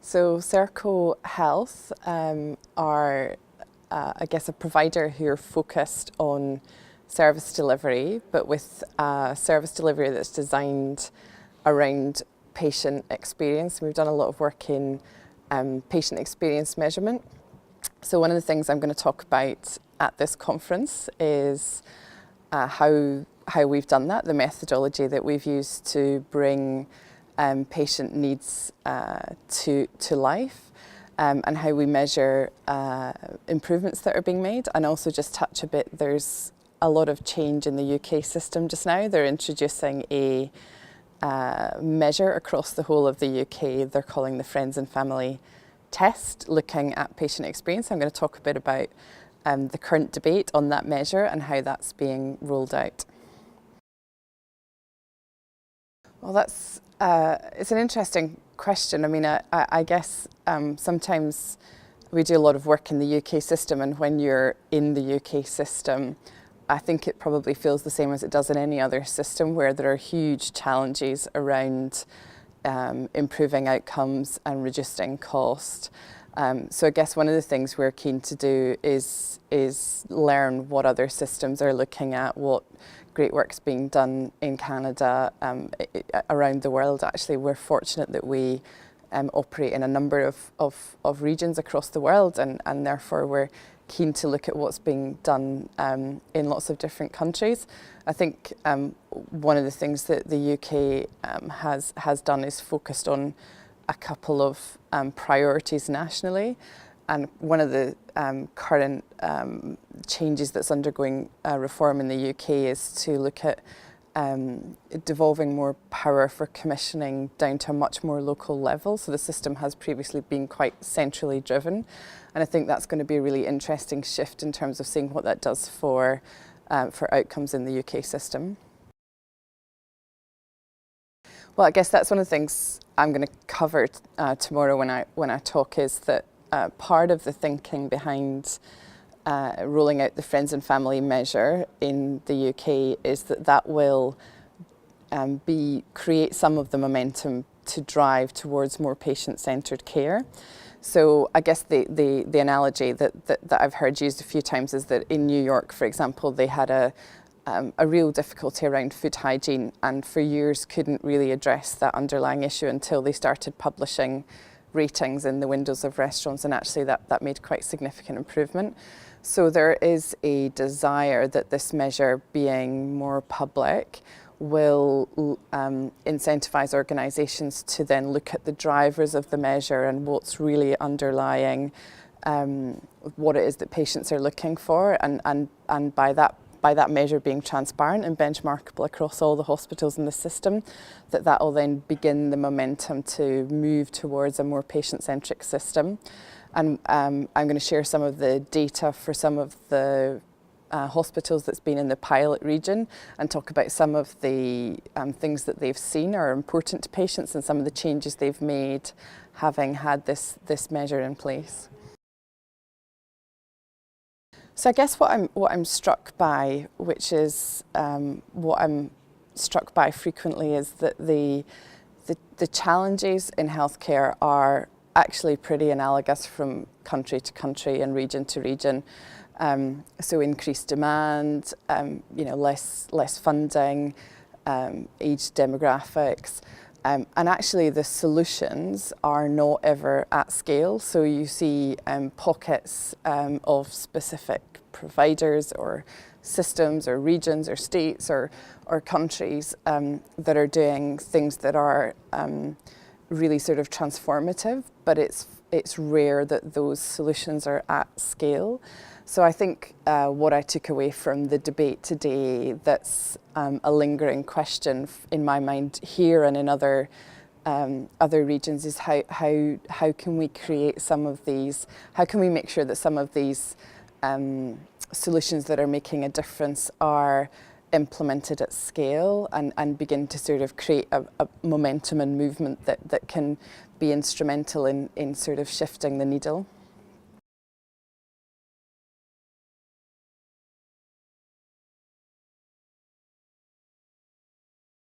So Serco Health are, I guess, a provider who are focused on service delivery, but with service delivery that's designed around patient experience. We've done a lot of work in patient experience measurement. So one of the things I'm going to talk about at this conference is how we've done that, the methodology that we've used to bring patient needs to life, and how we measure improvements that are being made, and also just touch a bit. There's a lot of change in the UK system just now. They're introducing a measure across the whole of the UK. They're calling the Friends and Family Test, looking at patient experience. I'm going to talk a bit about the current debate on that measure and how that's being rolled out. Well, it's an interesting question. I mean, I guess sometimes we do a lot of work in the UK system, and when you're in the UK system, I think it probably feels the same as it does in any other system, where there are huge challenges around improving outcomes and reducing cost. So I guess one of the things we're keen to do is learn what other systems are looking at, what great work's being done in Canada, around the world. Actually, we're fortunate that we operate in a number of regions across the world, and therefore we're keen to look at what's being done in lots of different countries. I think one of the things that the UK has done is focused on a couple of priorities nationally, and one of the current changes that's undergoing reform in the UK is to look at devolving more power for commissioning down to a much more local level. So the system has previously been quite centrally driven, and I think that's going to be a really interesting shift in terms of seeing what that does for outcomes in the UK system. Well, I guess that's one of the things I'm going to cover tomorrow when I talk, is that part of the thinking behind rolling out the Friends and Family measure in the UK is that will create some of the momentum to drive towards more patient-centred care. So I guess the analogy that I've heard used a few times is that in New York, for example, they had a real difficulty around food hygiene, and for years couldn't really address that underlying issue until they started publishing ratings in the windows of restaurants, and actually that made quite significant improvement. So there is a desire that this measure, being more public, will incentivise organisations to then look at the drivers of the measure and what's really underlying what it is that patients are looking for, and by that measure being transparent and benchmarkable across all the hospitals in the system, that will then begin the momentum to move towards a more patient-centric system. And I'm going to share some of the data for some of the hospitals that's been in the pilot region, and talk about some of the things that they've seen are important to patients and some of the changes they've made having had this measure in place. So I guess what I'm struck by, which is what I'm struck by frequently, is that the challenges in healthcare are actually pretty analogous from country to country and region to region. So increased demand, less funding, age demographics. And actually the solutions are not ever at scale. So you see pockets of specific providers or systems or regions or states or countries that are doing things that are really sort of transformative, but it's rare that those solutions are at scale. So I think what I took away from the debate today, that's a lingering question in my mind here and in other regions, is how can we create some of these, how can we make sure that some of these solutions that are making a difference are implemented at scale and begin to sort of create a momentum and movement that can be instrumental in sort of shifting the needle.